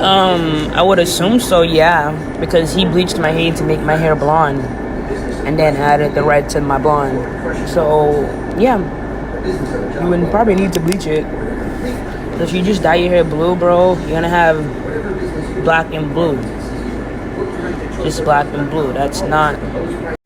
I would assume so, yeah, because he bleached my hair to make my hair blonde, and then added the red to my blonde. So, yeah, you would probably need to bleach it. If you just dye your hair blue, bro, you're gonna have black and blue. Just black and blue. That's not.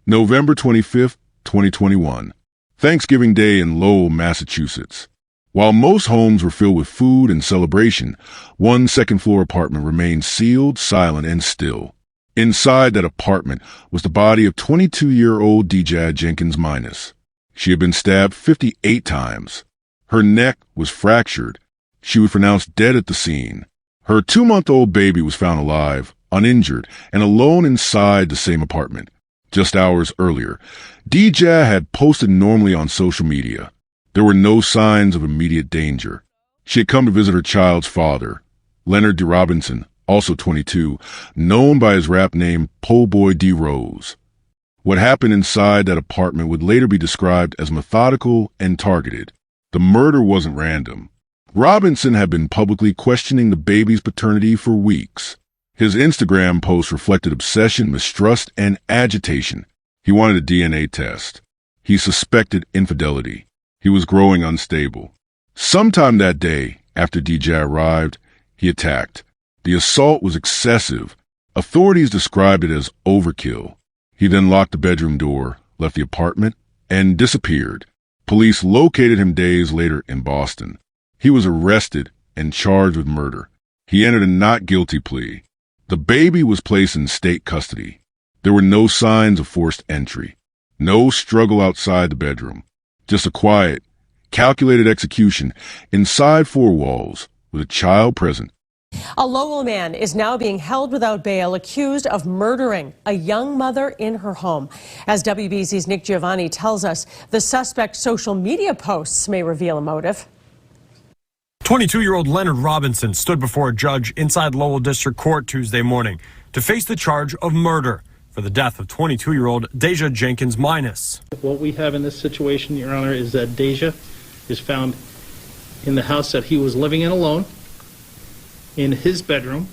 November 25th, 2021. Thanksgiving Day in Lowell, Massachusetts. While most homes were filled with food and celebration, one second-floor apartment remained sealed, silent, and still. Inside that apartment was the body of 22-year-old DJ Jenkins Minus. She had been stabbed 58 times. Her neck was fractured. She was pronounced dead at the scene. Her 2-month-old baby was found alive, uninjured, and alone inside the same apartment. Just hours earlier, DJ had posted normally on social media. There were no signs of immediate danger. She had come to visit her child's father, Leonard D. Robinson, also 22, known by his rap name Po' Boy D. Rose. What happened inside that apartment would later be described as methodical and targeted. The murder wasn't random. Robinson had been publicly questioning the baby's paternity for weeks. His Instagram posts reflected obsession, mistrust, and agitation. He wanted a DNA test. He suspected infidelity. He was growing unstable. Sometime that day, after DJ arrived, he attacked. The assault was excessive. Authorities described it as overkill. He then locked the bedroom door, left the apartment, and disappeared. Police located him days later in Boston. He was arrested and charged with murder. He entered a not guilty plea. The baby was placed in state custody. There were no signs of forced entry. No struggle outside the bedroom. Just a quiet, calculated execution inside four walls with a child present. A Lowell man is now being held without bail, accused of murdering a young mother in her home. As WBZ's Nick Giovanni tells us, the suspect's social media posts may reveal a motive. 22-year-old Leonard Robinson stood before a judge inside Lowell District Court Tuesday morning to face the charge of murder for the death of 22-year-old Deja Jenkins Minus. What we have in this situation, Your Honor, is that Deja is found in the house that he was living in alone, in his bedroom,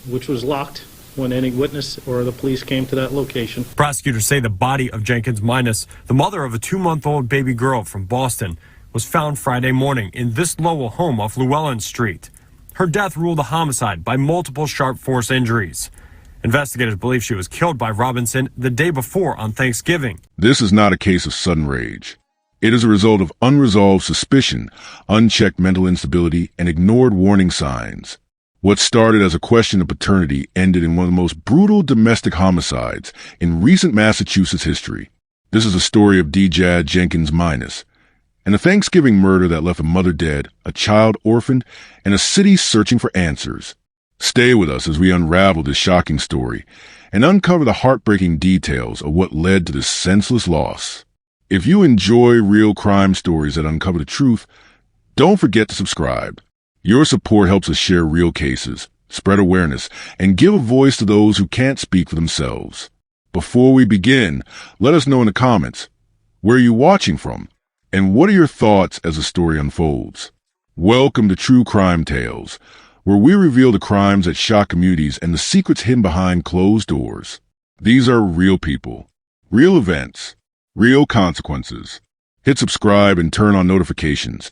which was locked when any witness or the police came to that location. Prosecutors say the body of Jenkins Minus, the mother of a 2-month-old baby girl from Boston, was found Friday morning in this Lowell home off Llewellyn Street. Her death ruled a homicide by multiple sharp force injuries. Investigators believe she was killed by Robinson the day before on Thanksgiving. This is not a case of sudden rage. It is a result of unresolved suspicion, unchecked mental instability, and ignored warning signs. What started as a question of paternity ended in one of the most brutal domestic homicides in recent Massachusetts history. This is a story of DJ Jenkins Minus, and a Thanksgiving murder that left a mother dead, a child orphaned, and a city searching for answers. Stay with us as we unravel this shocking story and uncover the heartbreaking details of what led to this senseless loss. If you enjoy real crime stories that uncover the truth, don't forget to subscribe. Your support helps us share real cases, spread awareness, and give a voice to those who can't speak for themselves. Before we begin, let us know in the comments, where are you watching from? And what are your thoughts as the story unfolds? Welcome to True Crime Tales, where we reveal the crimes that shock communities and the secrets hidden behind closed doors. These are real people, real events, real consequences. Hit subscribe and turn on notifications.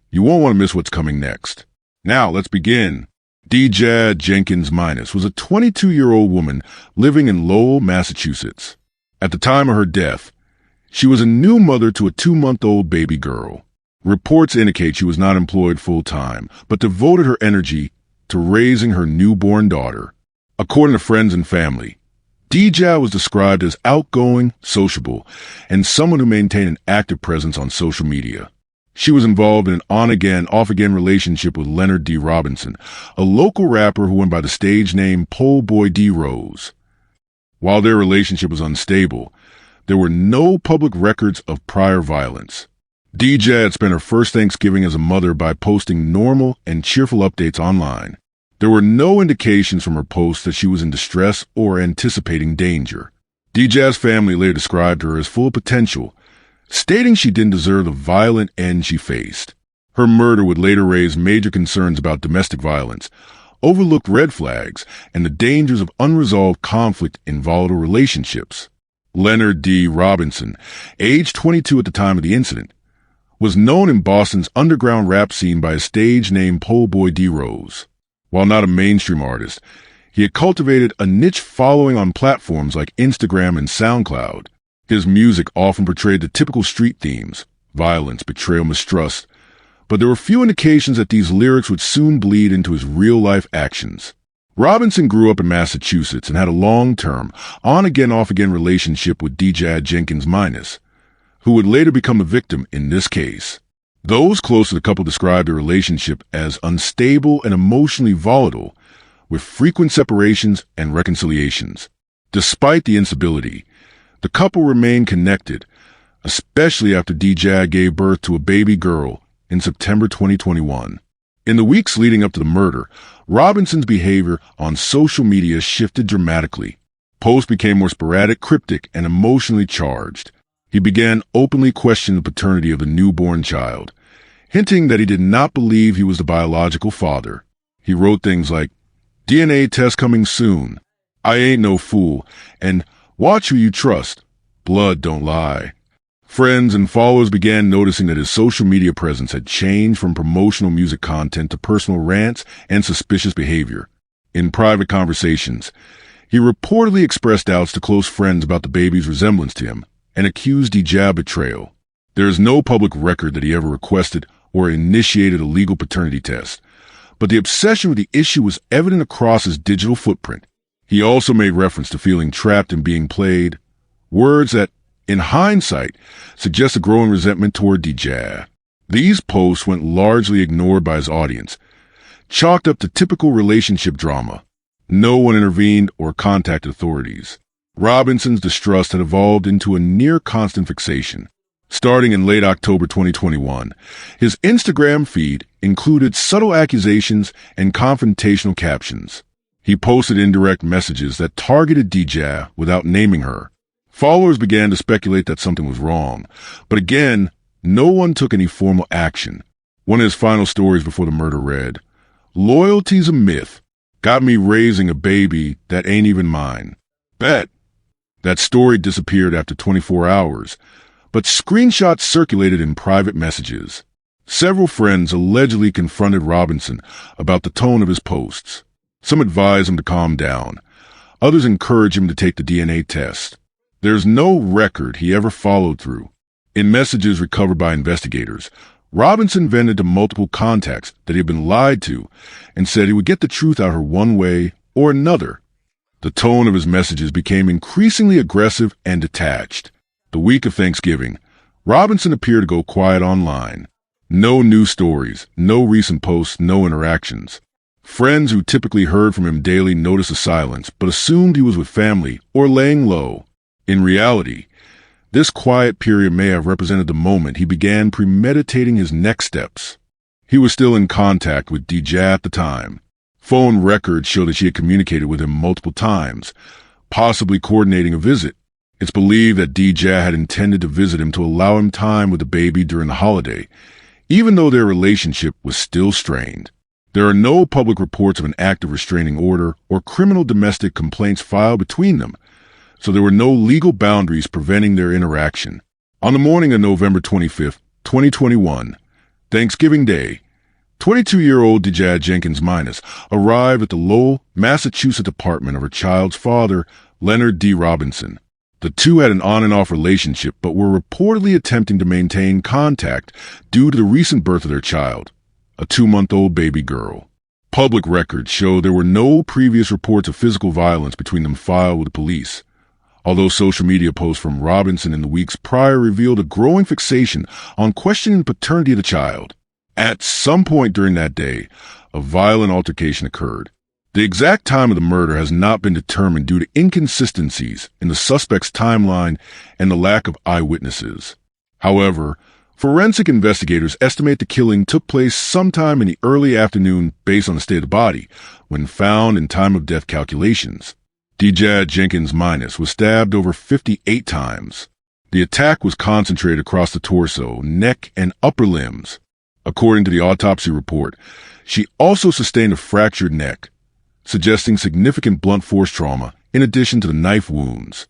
You won't want to miss what's coming next. Now, let's begin. DJ Jenkins Minus was a 22-year-old woman living in Lowell, Massachusetts. At the time of her death, she was a new mother to a 2-month-old baby girl. Reports indicate she was not employed full-time, but devoted her energy to raising her newborn daughter. According to friends and family, DJ was described as outgoing, sociable, and someone who maintained an active presence on social media. She was involved in an on-again, off-again relationship with Leonard D. Robinson, a local rapper who went by the stage name Po' Boy D. Rose. While their relationship was unstable, there were no public records of prior violence. DJ had spent her first Thanksgiving as a mother by posting normal and cheerful updates online. There were no indications from her posts that she was in distress or anticipating danger. DJ's family later described her as full of potential, stating she didn't deserve the violent end she faced. Her murder would later raise major concerns about domestic violence, overlooked red flags, and the dangers of unresolved conflict in volatile relationships. Leonard D. Robinson, age 22 at the time of the incident, was known in Boston's underground rap scene by a stage name Pole Boy D. Rose. While not a mainstream artist, he had cultivated a niche following on platforms like Instagram and SoundCloud. His music often portrayed the typical street themes: violence, betrayal, mistrust, but there were few indications that these lyrics would soon bleed into his real-life actions. Robinson grew up in Massachusetts and had a long-term, on-again, off-again relationship with DJ Jenkins Minus, who would later become a victim in this case. Those close to the couple described their relationship as unstable and emotionally volatile, with frequent separations and reconciliations. Despite the instability, the couple remained connected, especially after DJ gave birth to a baby girl in September 2021. In the weeks leading up to the murder, Robinson's behavior on social media shifted dramatically. Posts became more sporadic, cryptic, and emotionally charged. He began openly questioning the paternity of the newborn child, hinting that he did not believe he was the biological father. He wrote things like, "DNA test coming soon," "I ain't no fool," and "watch who you trust. Blood don't lie." Friends and followers began noticing that his social media presence had changed from promotional music content to personal rants and suspicious behavior. In private conversations, he reportedly expressed doubts to close friends about the baby's resemblance to him and accused DJ of betrayal. There is no public record that he ever requested or initiated a legal paternity test, but the obsession with the issue was evident across his digital footprint. He also made reference to feeling trapped and being played, words that, in hindsight, suggest a growing resentment toward DJ. These posts went largely ignored by his audience, chalked up to typical relationship drama. No one intervened or contacted authorities. Robinson's distrust had evolved into a near-constant fixation. Starting in late October 2021, his Instagram feed included subtle accusations and confrontational captions. He posted indirect messages that targeted DJ without naming her. Followers began to speculate that something was wrong, but again, no one took any formal action. One of his final stories before the murder read, "Loyalty's a myth. Got me raising a baby that ain't even mine. Bet." That story disappeared after 24 hours, but screenshots circulated in private messages. Several friends allegedly confronted Robinson about the tone of his posts. Some advised him to calm down. Others encouraged him to take the DNA test. There's no record he ever followed through. In messages recovered by investigators, Robinson vented to multiple contacts that he had been lied to and said he would get the truth out of her one way or another. The tone of his messages became increasingly aggressive and detached. The week of Thanksgiving, Robinson appeared to go quiet online. No news stories, no recent posts, no interactions. Friends who typically heard from him daily noticed the silence, but assumed he was with family or laying low. In reality, this quiet period may have represented the moment he began premeditating his next steps. He was still in contact with DJ at the time. Phone records show that she had communicated with him multiple times, possibly coordinating a visit. It's believed that DJ had intended to visit him to allow him time with the baby during the holiday, even though their relationship was still strained. There are no public reports of an active restraining order or criminal domestic complaints filed between them, so there were no legal boundaries preventing their interaction. On the morning of November 25th, 2021, Thanksgiving Day, 22-year-old DJ Jenkins Minus arrived at the Lowell, Massachusetts apartment of her child's father, Leonard D. Robinson. The two had an on-and-off relationship but were reportedly attempting to maintain contact due to the recent birth of their child, a 2-month-old baby girl. Public records show there were no previous reports of physical violence between them filed with the police, although social media posts from Robinson in the weeks prior revealed a growing fixation on questioning the paternity of the child. At some point during that day, a violent altercation occurred. The exact time of the murder has not been determined due to inconsistencies in the suspect's timeline and the lack of eyewitnesses. However, forensic investigators estimate the killing took place sometime in the early afternoon based on the state of the body, when found in time of death calculations. DJ Jenkins Minus was stabbed over 58 times. The attack was concentrated across the torso, neck, and upper limbs. According to the autopsy report, She also sustained a fractured neck, suggesting significant blunt force trauma in addition to the knife wounds.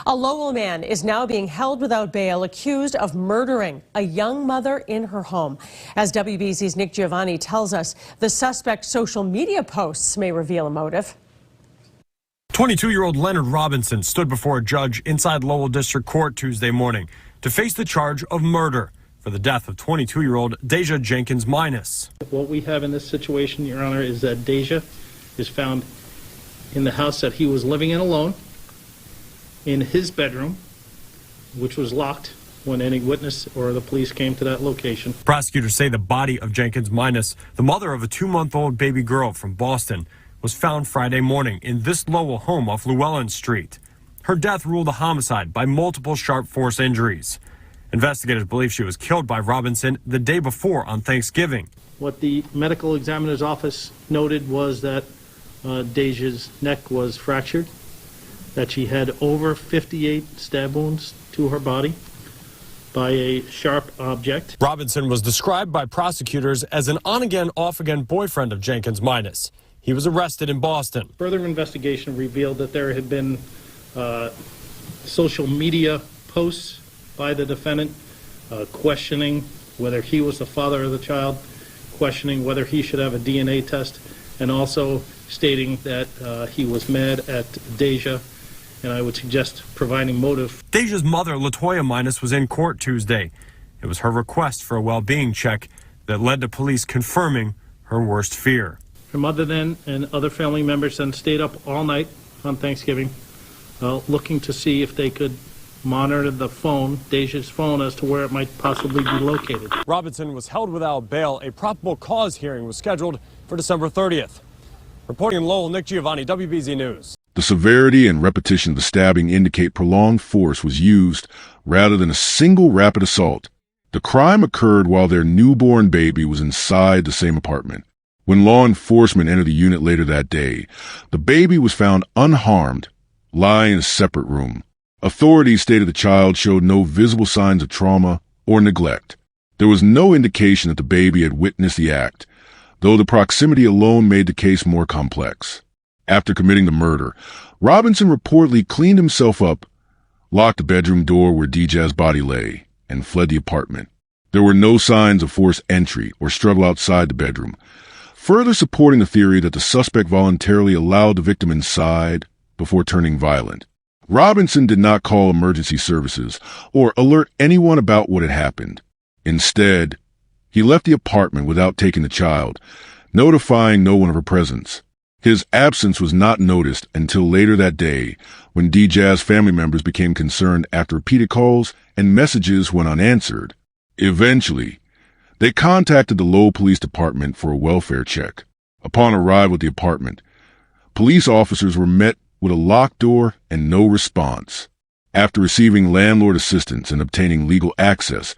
A Lowell man is now being held without bail, accused of murdering a young mother in her home. As WBZ's Nick Giovanni tells us, the suspect's social media posts may reveal a motive. 22-year-old Leonard Robinson stood before a judge inside Lowell District Court Tuesday morning to face the charge of murder for the death of 22-year-old Deja Jenkins Minus. What we have in this situation, Your Honor, is that Deja is found in the house that he was living in alone, in his bedroom, which was locked when any witness or the police came to that location. Prosecutors say the body of Jenkins Minus, the mother of a 2-month-old baby girl from Boston, was found Friday morning in this Lowell home off Llewellyn Street. Her death ruled a homicide by multiple sharp force injuries. Investigators believe she was killed by Robinson the day before on Thanksgiving. What the medical examiner's office noted was that Deja's neck was fractured, that she had over 58 stab wounds to her body by a sharp object. Robinson was described by prosecutors as an on-again, off-again boyfriend of Jenkins Minus. He was arrested in Boston. Further investigation revealed that there had been social media posts by the defendant questioning whether he was the father of the child, questioning whether he should have a DNA test, and also stating that he was mad at Deja, and I would suggest providing motive. Deja's mother, LaToya Minus, was in court Tuesday. It was her request for a well-being check that led to police confirming her worst fear. Her mother then and other family members then stayed up all night on Thanksgiving, looking to see if they could monitor the phone, Deja's phone, as to where it might possibly be located. Robinson was held without bail. A probable cause hearing was scheduled for December 30th. Reporting in Lowell, Nick Giovanni, WBZ News. The severity and repetition of the stabbing indicate prolonged force was used rather than a single rapid assault. The crime occurred while their newborn baby was inside the same apartment. When law enforcement entered the unit later that day, the baby was found unharmed, lying in a separate room. Authorities stated the child showed no visible signs of trauma or neglect. There was no indication that the baby had witnessed the act, though the proximity alone made the case more complex. After committing the murder, Robinson reportedly cleaned himself up, locked the bedroom door where Deja's body lay, and fled the apartment. There were no signs of forced entry or struggle outside the bedroom, further supporting the theory that the suspect voluntarily allowed the victim inside before turning violent. Robinson did not call emergency services or alert anyone about what had happened. Instead, he left the apartment without taking the child, notifying no one of her presence. His absence was not noticed until later that day, when Deja's family members became concerned after repeated calls and messages went unanswered. Eventually, they contacted the Lowell Police Department for a welfare check. Upon arrival at the apartment, police officers were met with a locked door and no response. After receiving landlord assistance and obtaining legal access,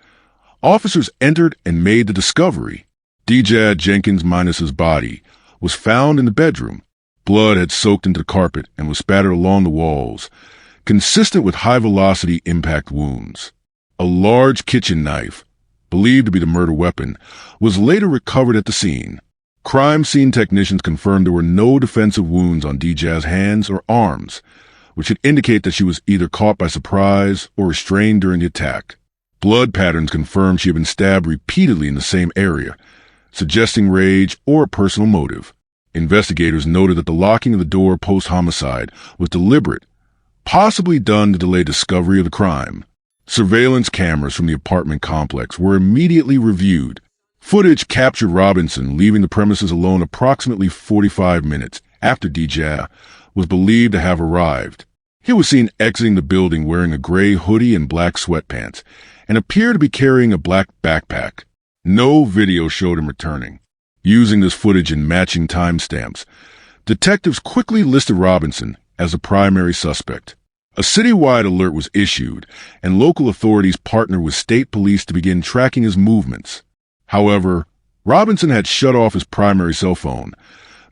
officers entered and made the discovery. Deja Jenkins Minus's body was found in the bedroom. Blood had soaked into the carpet and was spattered along the walls, consistent with high-velocity impact wounds. A large kitchen knife, believed to be the murder weapon, was later recovered at the scene. Crime scene technicians confirmed there were no defensive wounds on Deja's hands or arms, which would indicate that she was either caught by surprise or restrained during the attack. Blood patterns confirmed she had been stabbed repeatedly in the same area, suggesting rage or a personal motive. Investigators noted that the locking of the door post-homicide was deliberate, possibly done to delay discovery of the crime. Surveillance cameras from the apartment complex were immediately reviewed. Footage captured Robinson leaving the premises alone approximately 45 minutes after Deja was believed to have arrived. He was seen exiting the building wearing a gray hoodie and black sweatpants and appeared to be carrying a black backpack. No video showed him returning. Using this footage and matching timestamps, detectives quickly listed Robinson as the primary suspect. A citywide alert was issued, and local authorities partnered with state police to begin tracking his movements. However, Robinson had shut off his primary cell phone,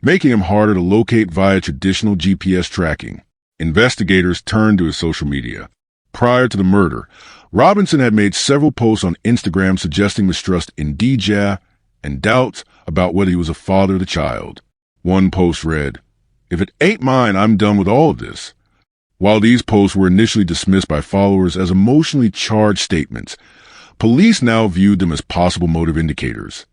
making him harder to locate via traditional GPS tracking. Investigators turned to his social media. Prior to the murder, Robinson had made several posts on Instagram suggesting mistrust in Deja and doubts about whether he was a father of the child. One post read, "If it ain't mine, I'm done with all of this." While these posts were initially dismissed by followers as emotionally charged statements, police now viewed them as possible motive indicators.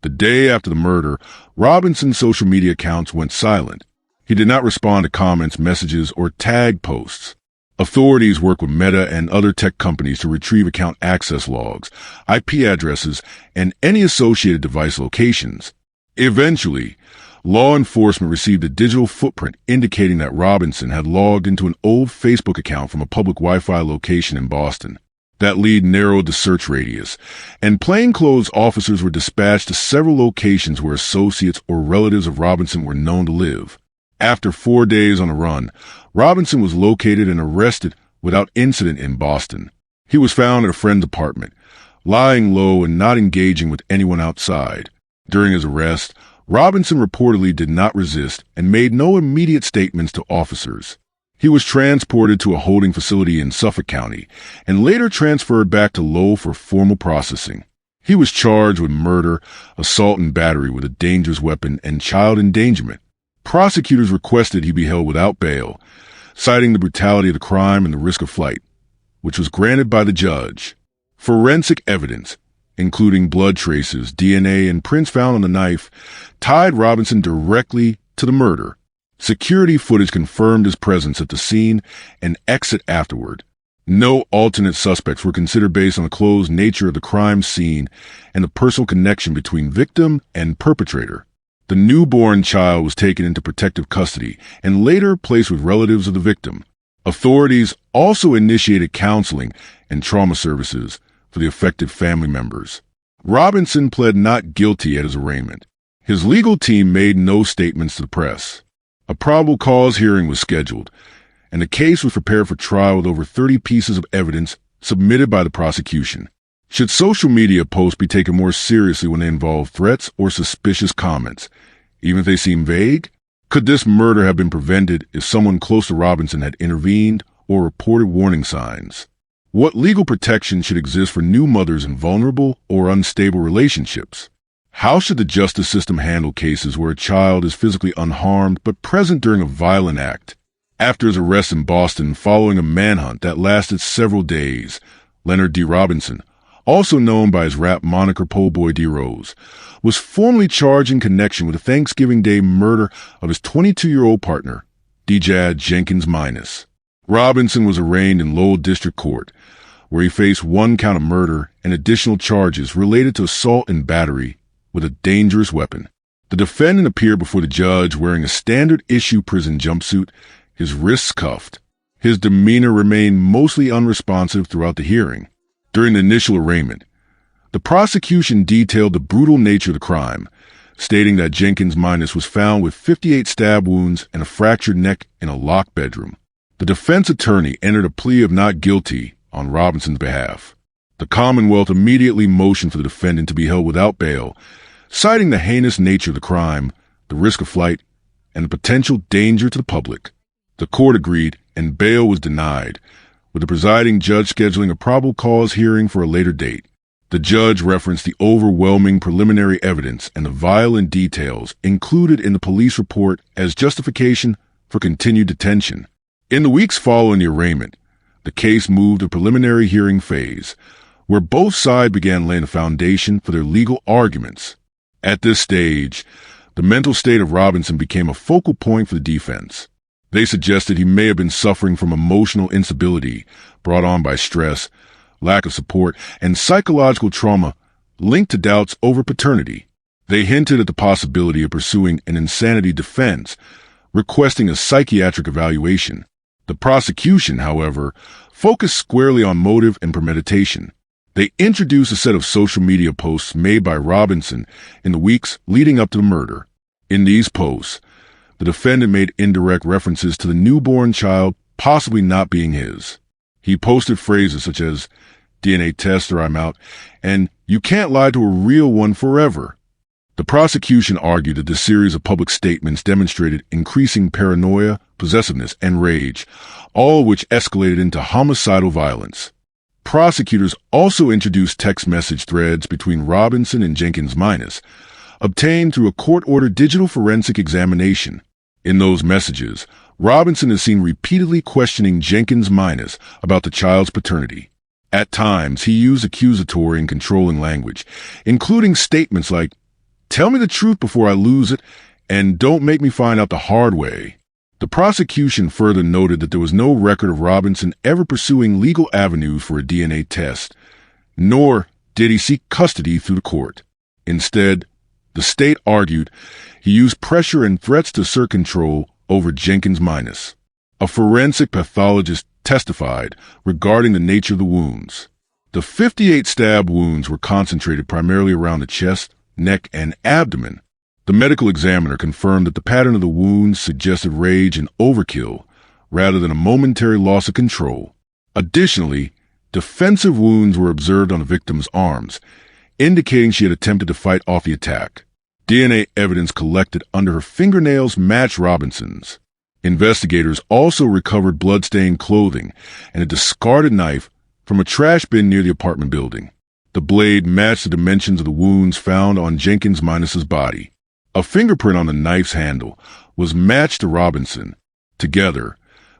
The day after the murder, Robinson's social media accounts went silent. He did not respond to comments, messages, or tag posts. Authorities worked with Meta and other tech companies to retrieve account access logs, IP addresses, and any associated device locations. Eventually, law enforcement received a digital footprint indicating that Robinson had logged into an old Facebook account from a public Wi-Fi location in Boston. That lead narrowed the search radius, and plainclothes officers were dispatched to several locations where associates or relatives of Robinson were known to live. After 4 days on the run, Robinson was located and arrested without incident in Boston. He was found at a friend's apartment, lying low and not engaging with anyone outside. During his arrest, Robinson reportedly did not resist and made no immediate statements to officers. He was transported to a holding facility in Suffolk County and later transferred back to Lowell for formal processing. He was charged with murder, assault and battery with a dangerous weapon, and child endangerment. Prosecutors requested he be held without bail, citing the brutality of the crime and the risk of flight, which was granted by the judge. Forensic evidence, including blood traces, DNA, and prints found on the knife, tied Robinson directly to the murder. Security footage confirmed his presence at the scene and exit afterward. No alternate suspects were considered based on the closed nature of the crime scene and the personal connection between victim and perpetrator. The newborn child was taken into protective custody and later placed with relatives of the victim. Authorities also initiated counseling and trauma services for the affected family members. Robinson pled not guilty at his arraignment. His legal team made no statements to the press. A probable cause hearing was scheduled, and the case was prepared for trial with over 30 pieces of evidence submitted by the prosecution. Should social media posts be taken more seriously when they involve threats or suspicious comments, even if they seem vague? Could this murder have been prevented if someone close to Robinson had intervened or reported warning signs? What legal protection should exist for new mothers in vulnerable or unstable relationships? How should the justice system handle cases where a child is physically unharmed but present during a violent act? After his arrest in Boston following a manhunt that lasted several days, Leonard D. Robinson, also known by his rap moniker Po' Boy D. Rose, was formally charged in connection with the Thanksgiving Day murder of his 22-year-old partner, D. Jenkins Minus. Robinson was arraigned in Lowell District Court, where he faced 1 count of murder and additional charges related to assault and battery with a dangerous weapon. The defendant appeared before the judge wearing a standard-issue prison jumpsuit, his wrists cuffed. His demeanor remained mostly unresponsive throughout the hearing. During the initial arraignment, the prosecution detailed the brutal nature of the crime, stating that Jenkins Minus was found with 58 stab wounds and a fractured neck in a locked bedroom. The defense attorney entered a plea of not guilty on Robinson's behalf. The Commonwealth immediately motioned for the defendant to be held without bail, citing the heinous nature of the crime, the risk of flight, and the potential danger to the public. The court agreed, and bail was denied, with the presiding judge scheduling a probable cause hearing for a later date. The judge referenced the overwhelming preliminary evidence and the violent details included in the police report as justification for continued detention. In the weeks following the arraignment, the case moved to preliminary hearing phase, where both sides began laying the foundation for their legal arguments. At this stage, the mental state of Robinson became a focal point for the defense. They suggested he may have been suffering from emotional instability brought on by stress, lack of support, and psychological trauma linked to doubts over paternity. They hinted at the possibility of pursuing an insanity defense, requesting a psychiatric evaluation. The prosecution, however, focused squarely on motive and premeditation. They introduced a set of social media posts made by Robinson in the weeks leading up to the murder. In these posts, the defendant made indirect references to the newborn child possibly not being his. He posted phrases such as, "DNA test or I'm out," and "you can't lie to a real one forever." The prosecution argued that this series of public statements demonstrated increasing paranoia, possessiveness, and rage, all of which escalated into homicidal violence. Prosecutors also introduced text message threads between Robinson and Jenkins Minus, obtained through a court-ordered digital forensic examination. In those messages, Robinson is seen repeatedly questioning Jenkins Minus about the child's paternity. At times, he used accusatory and controlling language, including statements like, "Tell me the truth before I lose it, and don't make me find out the hard way." The prosecution further noted that there was no record of Robinson ever pursuing legal avenues for a DNA test, nor did he seek custody through the court. Instead, the state argued he used pressure and threats to assert control over Jenkins Minus. A forensic pathologist testified regarding the nature of the wounds. The 58 stab wounds were concentrated primarily around the chest, neck, and abdomen. The medical examiner confirmed that the pattern of the wounds suggested rage and overkill rather than a momentary loss of control. Additionally, defensive wounds were observed on the victim's arms, indicating she had attempted to fight off the attack. DNA evidence collected under her fingernails matched Robinson's. Investigators also recovered blood-stained clothing and a discarded knife from a trash bin near the apartment building. The blade matched the dimensions of the wounds found on Jenkins Minus's body. A fingerprint on the knife's handle was matched to Robinson. Together,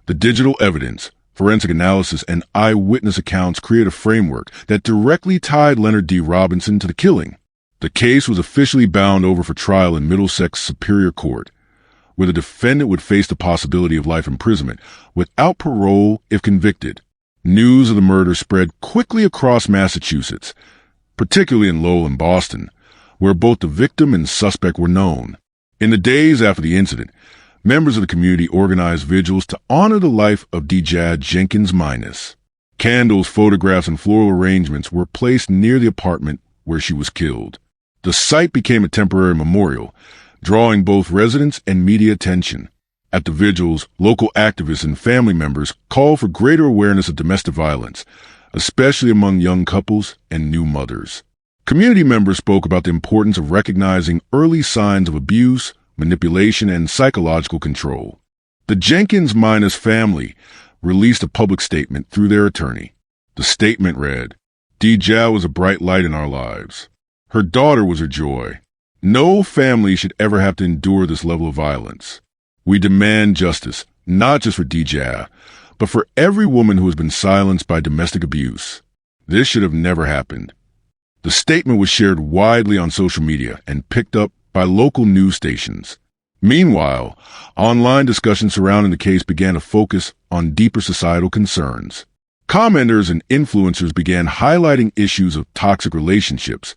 the digital evidence, forensic analysis, and eyewitness accounts created a framework that directly tied Leonard D. Robinson to the killing. The case was officially bound over for trial in Middlesex Superior Court, where the defendant would face the possibility of life imprisonment without parole if convicted. News of the murder spread quickly across Massachusetts, particularly in Lowell and Boston, where both the victim and suspect were known. In the days after the incident, members of the community organized vigils to honor the life of Dejah Jenkins Minus. Candles, photographs, and floral arrangements were placed near the apartment where she was killed. The site became a temporary memorial, drawing both residents and media attention. At the vigils, local activists and family members called for greater awareness of domestic violence, especially among young couples and new mothers. Community members spoke about the importance of recognizing early signs of abuse, manipulation, and psychological control. The Jenkins Minus family released a public statement through their attorney. The statement read, "Dejah was a bright light in our lives. Her daughter was her joy. No family should ever have to endure this level of violence. We demand justice, not just for Dejah, but for every woman who has been silenced by domestic abuse. This should have never happened." The statement was shared widely on social media and picked up by local news stations. Meanwhile, online discussions surrounding the case began to focus on deeper societal concerns. Commenters and influencers began highlighting issues of toxic relationships,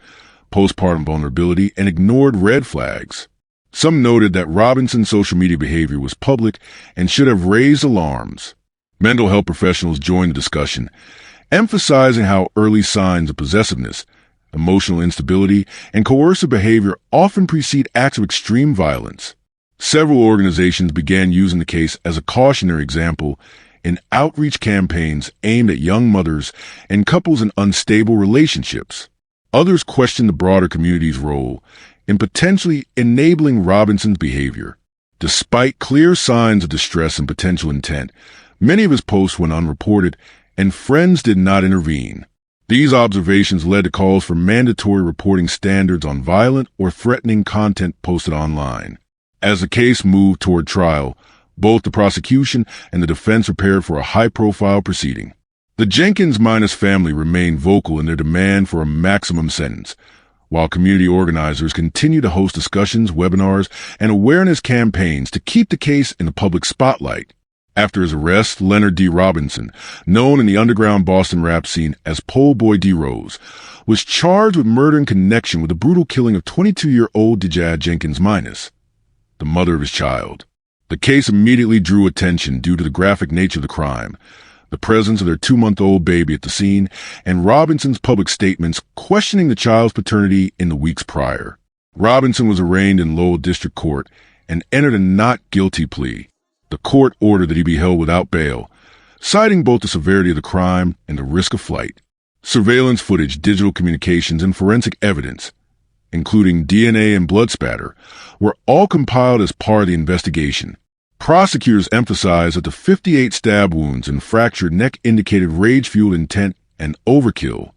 postpartum vulnerability, and ignored red flags. Some noted that Robinson's social media behavior was public and should have raised alarms. Mental health professionals joined the discussion, emphasizing how early signs of possessiveness, emotional instability, and coercive behavior often precede acts of extreme violence. Several organizations began using the case as a cautionary example in outreach campaigns aimed at young mothers and couples in unstable relationships. Others questioned the broader community's role in potentially enabling Robinson's behavior. Despite clear signs of distress and potential intent, many of his posts went unreported, and friends did not intervene. These observations led to calls for mandatory reporting standards on violent or threatening content posted online. As the case moved toward trial, both the prosecution and the defense prepared for a high-profile proceeding. The Jenkins Minus family remained vocal in their demand for a maximum sentence, while community organizers continued to host discussions, webinars, and awareness campaigns to keep the case in the public spotlight. After his arrest, Leonard D. Robinson, known in the underground Boston rap scene as Pole Boy D. Rose, was charged with murder in connection with the brutal killing of 22-year-old Dejah Jenkins Minus, the mother of his child. The case immediately drew attention due to the graphic nature of the crime, the presence of their 2-month-old baby at the scene, and Robinson's public statements questioning the child's paternity in the weeks prior. Robinson was arraigned in Lowell District Court and entered a not guilty plea. The court ordered that he be held without bail, citing both the severity of the crime and the risk of flight. Surveillance footage, digital communications, and forensic evidence, including DNA and blood spatter, were all compiled as part of the investigation. Prosecutors emphasized that the 58 stab wounds and fractured neck indicated rage-fueled intent and overkill,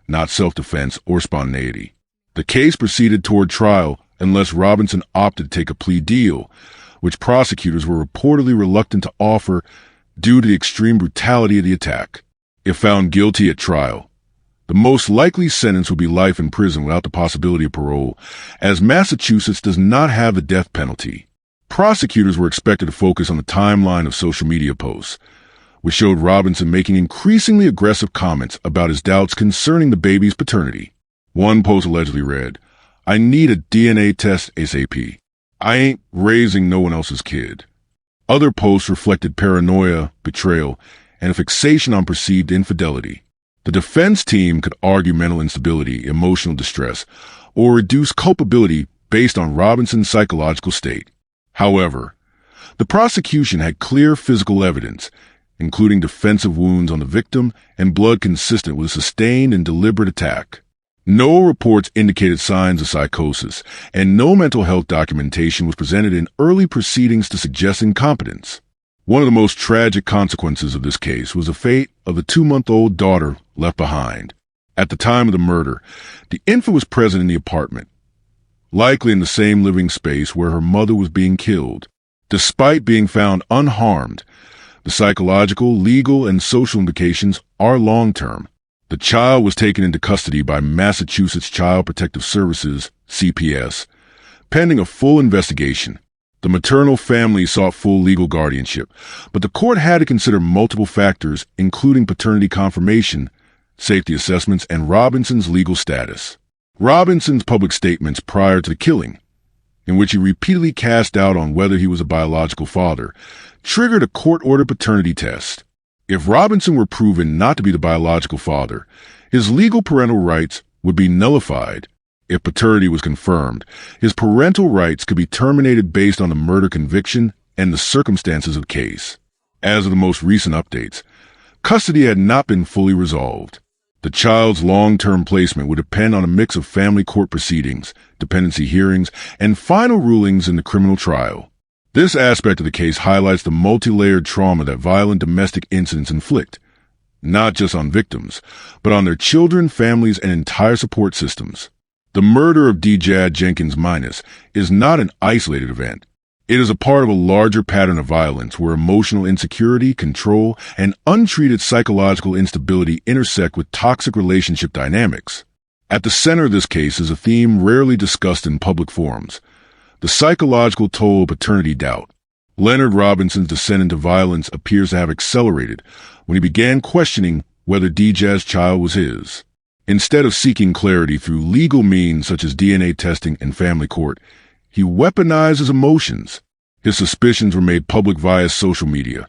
not self-defense or spontaneity. The case proceeded toward trial unless Robinson opted to take a plea deal, which prosecutors were reportedly reluctant to offer due to the extreme brutality of the attack. If found guilty at trial, the most likely sentence would be life in prison without the possibility of parole, as Massachusetts does not have the death penalty. Prosecutors were expected to focus on the timeline of social media posts, which showed Robinson making increasingly aggressive comments about his doubts concerning the baby's paternity. One post allegedly read, "I need a DNA test ASAP. I ain't raising no one else's kid." Other posts reflected paranoia, betrayal, and a fixation on perceived infidelity. The defense team could argue mental instability, emotional distress, or reduce culpability based on Robinson's psychological state. However, the prosecution had clear physical evidence, including defensive wounds on the victim and blood consistent with a sustained and deliberate attack. No reports indicated signs of psychosis, and no mental health documentation was presented in early proceedings to suggest incompetence. One of the most tragic consequences of this case was the fate of the 2-month-old daughter left behind. At the time of the murder, the infant was present in the apartment, likely in the same living space where her mother was being killed. Despite being found unharmed, the psychological, legal, and social implications are long-term. The child was taken into custody by Massachusetts Child Protective Services, CPS, pending a full investigation. The maternal family sought full legal guardianship, but the court had to consider multiple factors, including paternity confirmation, safety assessments, and Robinson's legal status. Robinson's public statements prior to the killing, in which he repeatedly cast doubt on whether he was a biological father, triggered a court-ordered paternity test. If Robinson were proven not to be the biological father, his legal parental rights would be nullified. If paternity was confirmed, his parental rights could be terminated based on the murder conviction and the circumstances of the case. As of the most recent updates, custody had not been fully resolved. The child's long-term placement would depend on a mix of family court proceedings, dependency hearings, and final rulings in the criminal trial. This aspect of the case highlights the multi-layered trauma that violent domestic incidents inflict, not just on victims, but on their children, families, and entire support systems. The murder of Dejad Jenkins Minus is not an isolated event. It is a part of a larger pattern of violence where emotional insecurity, control, and untreated psychological instability intersect with toxic relationship dynamics. At the center of this case is a theme rarely discussed in public forums: the psychological toll of paternity doubt. Leonard Robinson's descent into violence appears to have accelerated when he began questioning whether Dejad's child was his. Instead of seeking clarity through legal means such as DNA testing and family court, he weaponized his emotions. His suspicions were made public via social media,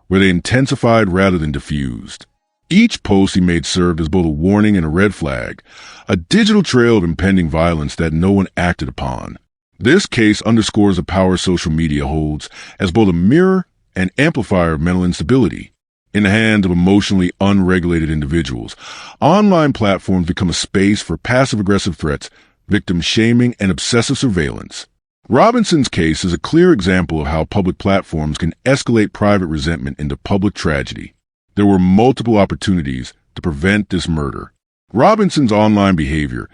where they intensified rather than diffused. Each post he made served as both a warning and a red flag, a digital trail of impending violence that no one acted upon. This case underscores the power social media holds as both a mirror and amplifier of mental instability. In the hands of emotionally unregulated individuals, online platforms become a space for passive-aggressive threats, victim shaming, and obsessive surveillance. Robinson's case is a clear example of how public platforms can escalate private resentment into public tragedy. There were multiple opportunities to prevent this murder. Robinson's online behavior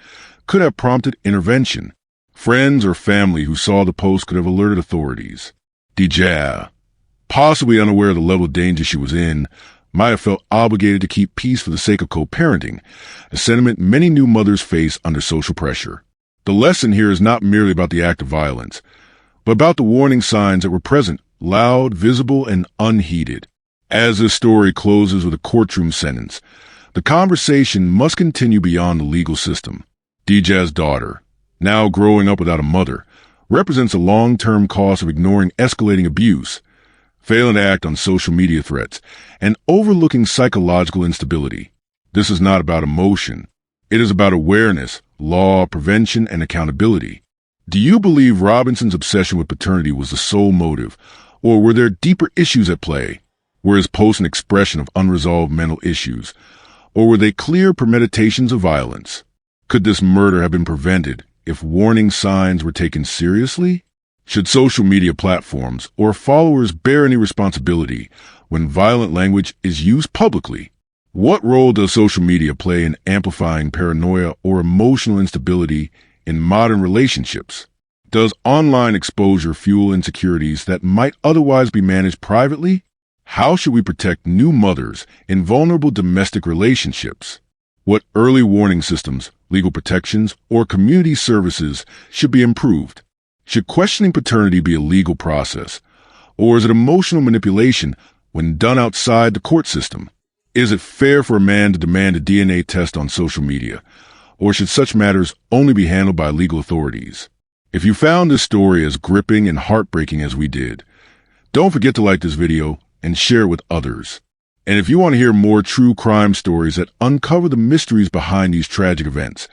could have prompted intervention. Friends or family who saw the post could have alerted authorities. Dejad, possibly unaware of the level of danger she was in, might have felt obligated to keep peace for the sake of co-parenting, a sentiment many new mothers face under social pressure. The lesson here is not merely about the act of violence, but about the warning signs that were present, loud, visible, and unheeded. As this story closes with a courtroom sentence, the conversation must continue beyond the legal system. Dejad's daughter, now growing up without a mother, represents a long-term cost of ignoring escalating abuse, failing to act on social media threats, and overlooking psychological instability. This is not about emotion. It is about awareness, law, prevention, and accountability. Do you believe Robinson's obsession with paternity was the sole motive, or were there deeper issues at play? Were his posts an expression of unresolved mental issues, or were they clear premeditations of violence? Could this murder have been prevented if warning signs were taken seriously? Should social media platforms or followers bear any responsibility when violent language is used publicly? What role does social media play in amplifying paranoia or emotional instability in modern relationships? Does online exposure fuel insecurities that might otherwise be managed privately? How should we protect new mothers in vulnerable domestic relationships? What early warning systems, legal protections, or community services should be improved? Should questioning paternity be a legal process, or is it emotional manipulation when done outside the court system? Is it fair for a man to demand a DNA test on social media, or should such matters only be handled by legal authorities? If you found this story as gripping and heartbreaking as we did, don't forget to like this video and share it with others. And if you want to hear more true crime stories that uncover the mysteries behind these tragic events,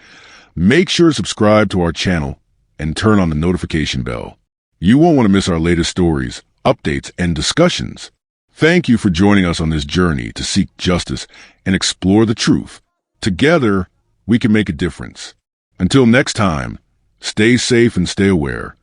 make sure to subscribe to our channel and turn on the notification bell. You won't want to miss our latest stories, updates, and discussions. Thank you for joining us on this journey to seek justice and explore the truth. Together, we can make a difference. Until next time, stay safe and stay aware.